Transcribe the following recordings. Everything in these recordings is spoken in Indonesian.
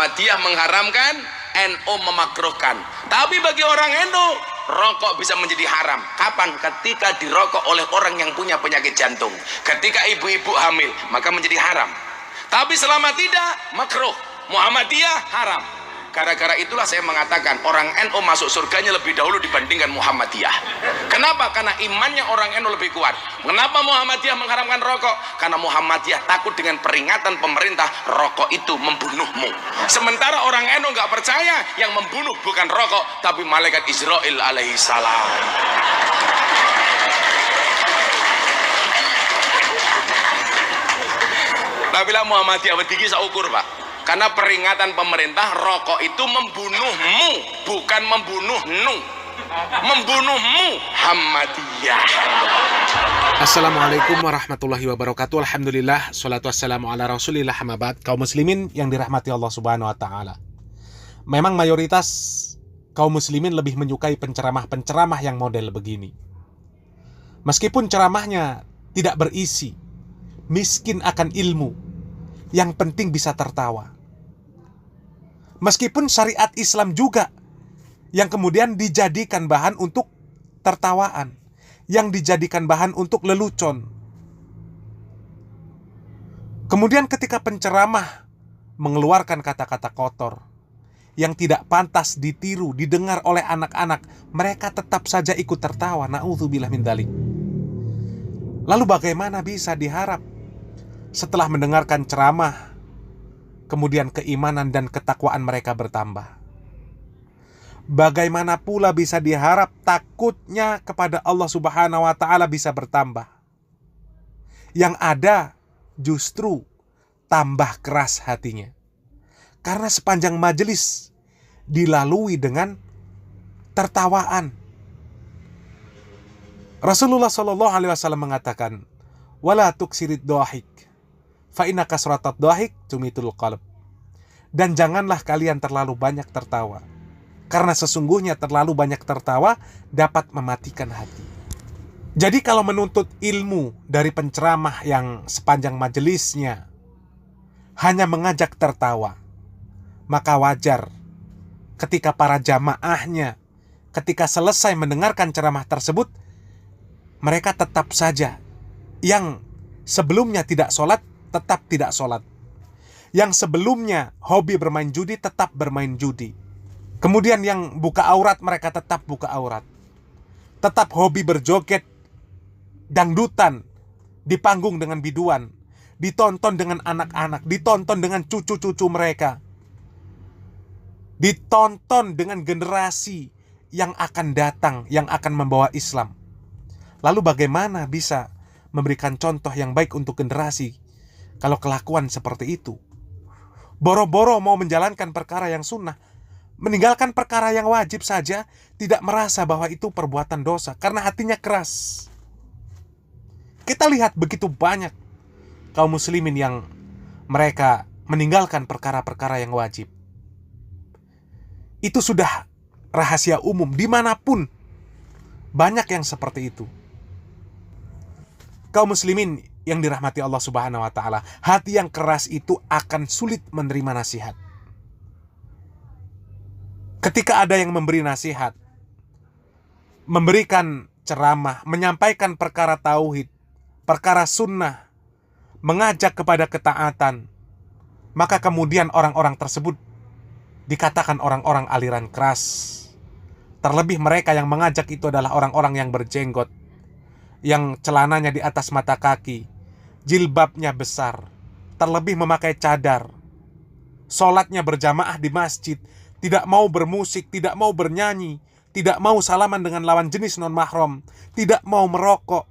Muhammadiyah mengharamkan, NU memakruhkan. Tapi bagi orang NU, rokok bisa menjadi haram. Kapan? Ketika dirokok oleh orang yang punya penyakit jantung. Ketika ibu-ibu hamil, maka menjadi haram. Tapi selama tidak, makruh. Muhammadiyah haram. Gara-gara itulah saya mengatakan orang NU masuk surganya lebih dahulu dibandingkan Muhammadiyah. Kenapa? Karena imannya orang NU lebih kuat. Kenapa Muhammadiyah mengharamkan rokok? Karena Muhammadiyah takut dengan peringatan pemerintah, rokok itu membunuhmu. Sementara orang NU nggak percaya, yang membunuh bukan rokok, tapi malaikat Israel alaihissalam. Tapi lah Muhammadiyah bediki saukur, Pak. Karena peringatan pemerintah, rokok itu membunuhmu, bukan membunuhnu. Membunuhmu, Muhammadiyah. Assalamualaikum warahmatullahi wabarakatuh. Alhamdulillah, salatu wassalamu ala rasulillah, hamabad. Kaum muslimin yang dirahmati Allah subhanahu wa ta'ala, memang mayoritas kaum muslimin lebih menyukai penceramah-penceramah yang model begini. Meskipun ceramahnya tidak berisi, miskin akan ilmu, yang penting bisa tertawa. Meskipun syariat Islam juga yang kemudian dijadikan bahan untuk tertawaan, yang dijadikan bahan untuk lelucon. Kemudian ketika penceramah mengeluarkan kata-kata kotor yang tidak pantas ditiru, didengar oleh anak-anak, mereka tetap saja ikut tertawa. Na'udzubillah min dzalik. Lalu bagaimana bisa diharap setelah mendengarkan ceramah, kemudian keimanan dan ketakwaan mereka bertambah? Bagaimana pula bisa diharap takutnya kepada Allah subhanahu wa ta'ala bisa bertambah? Yang ada justru tambah keras hatinya. Karena sepanjang majelis dilalui dengan tertawaan. Rasulullah SAW mengatakan, wala tuksirid dohik, fa inna kasratat dohik tumitul qalb. Dan janganlah kalian terlalu banyak tertawa, karena sesungguhnya terlalu banyak tertawa dapat mematikan hati. Jadi kalau menuntut ilmu dari penceramah yang sepanjang majelisnya hanya mengajak tertawa, maka wajar ketika para jamaahnya ketika selesai mendengarkan ceramah tersebut, mereka tetap saja, yang sebelumnya tidak sholat, tetap tidak sholat. Yang sebelumnya hobi bermain judi, tetap bermain judi. Kemudian yang buka aurat, mereka tetap buka aurat. Tetap hobi berjoget, dangdutan, di panggung dengan biduan, ditonton dengan anak-anak, ditonton dengan cucu-cucu mereka, ditonton dengan generasi yang akan datang, yang akan membawa Islam. Lalu bagaimana bisa memberikan contoh yang baik untuk generasi kalau kelakuan seperti itu? Boro-boro mau menjalankan perkara yang sunnah, meninggalkan perkara yang wajib saja, tidak merasa bahwa itu perbuatan dosa karena hatinya keras. Kita lihat begitu banyak kaum muslimin yang mereka meninggalkan perkara-perkara yang wajib. Itu sudah rahasia umum dimanapun, banyak yang seperti itu. Kaum muslimin yang dirahmati Allah subhanahu wa ta'ala, hati yang keras itu akan sulit menerima nasihat. Ketika ada yang memberi nasihat, memberikan ceramah, menyampaikan perkara tauhid, perkara sunnah, mengajak kepada ketaatan, maka kemudian orang-orang tersebut dikatakan orang-orang aliran keras. Terlebih mereka yang mengajak itu adalah orang-orang yang berjenggot, yang celananya di atas mata kaki, jilbabnya besar, terlebih memakai cadar, sholatnya berjamaah di masjid, tidak mau bermusik, tidak mau bernyanyi, tidak mau salaman dengan lawan jenis non-mahram, tidak mau merokok.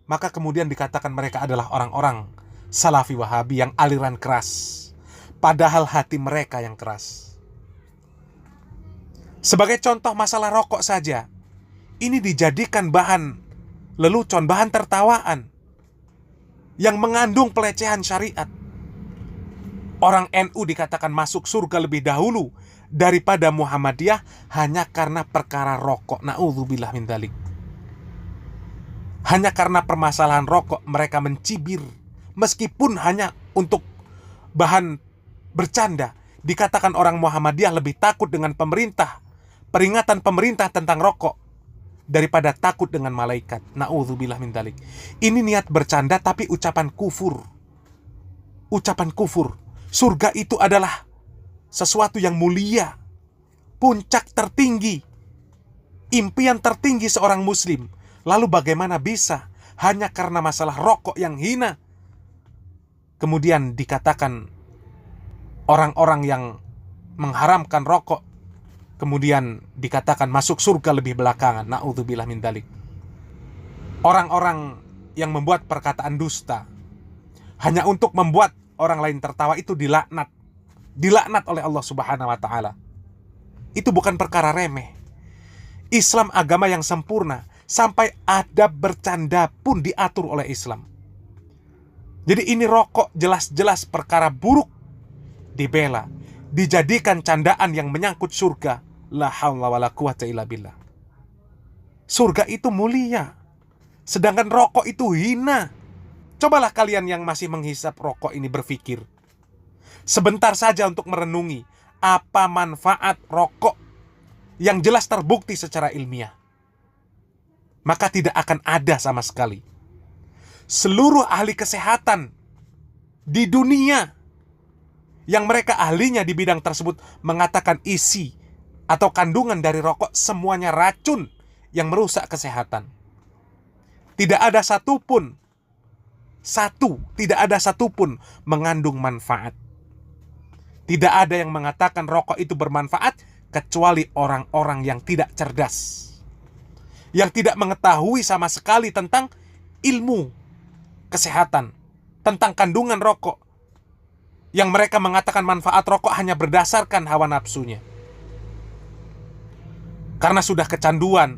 Maka kemudian dikatakan mereka adalah orang-orang Salafi Wahabi yang aliran keras, padahal hati mereka yang keras. Sebagai contoh masalah rokok saja, ini dijadikan bahan lelucon, bahan tertawaan yang mengandung pelecehan syariat. Orang NU dikatakan masuk surga lebih dahulu daripada Muhammadiyah hanya karena perkara rokok. Na'udzubillah min dzalik. Hanya karena permasalahan rokok mereka mencibir, meskipun hanya untuk bahan bercanda. dikatakan orang Muhammadiyah lebih takut dengan pemerintah, peringatan pemerintah tentang rokok, daripada takut dengan malaikat. Na'udzubillah min dzalik. Ini niat bercanda tapi ucapan kufur. Ucapan kufur. Surga itu adalah sesuatu yang mulia, puncak tertinggi, impian tertinggi seorang muslim. Lalu bagaimana bisa hanya karena masalah rokok yang hina kemudian dikatakan orang-orang yang mengharamkan rokok kemudian dikatakan masuk surga lebih belakangan. Na'udzubillah min dzalik. Orang-orang yang membuat perkataan dusta hanya untuk membuat orang lain tertawa itu dilaknat. Dilaknat oleh Allah Subhanahu wa taala. Itu bukan perkara remeh. Islam agama yang sempurna, sampai adab bercanda pun diatur oleh Islam. Jadi ini rokok jelas-jelas perkara buruk dibela, dijadikan candaan yang menyangkut surga. La haula wala quwata illa billah. Surga itu mulia, sedangkan rokok itu hina. Cobalah kalian yang masih menghisap rokok ini berpikir sebentar saja untuk merenungi apa manfaat rokok yang jelas terbukti secara ilmiah. Maka tidak akan ada sama sekali. Seluruh ahli kesehatan di dunia yang mereka ahlinya di bidang tersebut mengatakan isi atau kandungan dari rokok semuanya racun yang merusak kesehatan. Tidak ada satupun, tidak ada satupun mengandung manfaat. Tidak ada yang mengatakan rokok itu bermanfaat kecuali orang-orang yang tidak cerdas, yang tidak mengetahui sama sekali tentang ilmu kesehatan, tentang kandungan rokok, yang mereka mengatakan manfaat rokok hanya berdasarkan hawa nafsunya. Karena sudah kecanduan,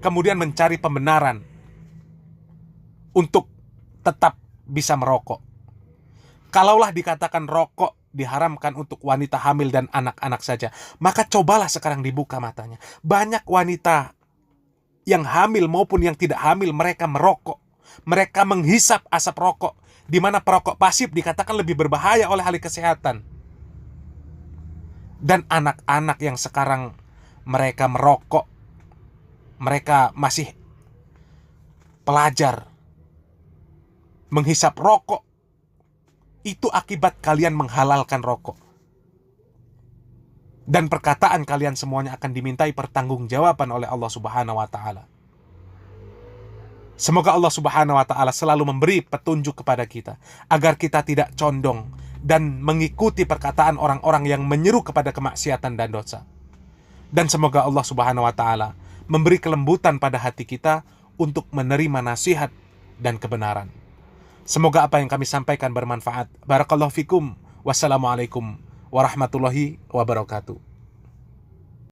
kemudian mencari pembenaran untuk tetap bisa merokok. Kalaulah dikatakan rokok diharamkan untuk wanita hamil dan anak-anak saja, maka cobalah sekarang dibuka matanya. Banyak wanita yang hamil maupun yang tidak hamil, mereka merokok. Mereka menghisap asap rokok, di mana perokok pasif dikatakan lebih berbahaya oleh ahli kesehatan. Dan anak-anak yang sekarang mereka merokok, mereka masih pelajar, menghisap rokok, itu akibat kalian menghalalkan rokok. Dan perkataan kalian semuanya akan dimintai pertanggungjawaban oleh Allah Subhanahu wa taala. Semoga Allah Subhanahu wa taala selalu memberi petunjuk kepada kita agar kita tidak condong dan mengikuti perkataan orang-orang yang menyeru kepada kemaksiatan dan dosa. Dan semoga Allah Subhanahu wa taala memberi kelembutan pada hati kita untuk menerima nasihat dan kebenaran. Semoga apa yang kami sampaikan bermanfaat. Barakallahu fikum. Wassalamualaikum warahmatullahi wabarakatuh.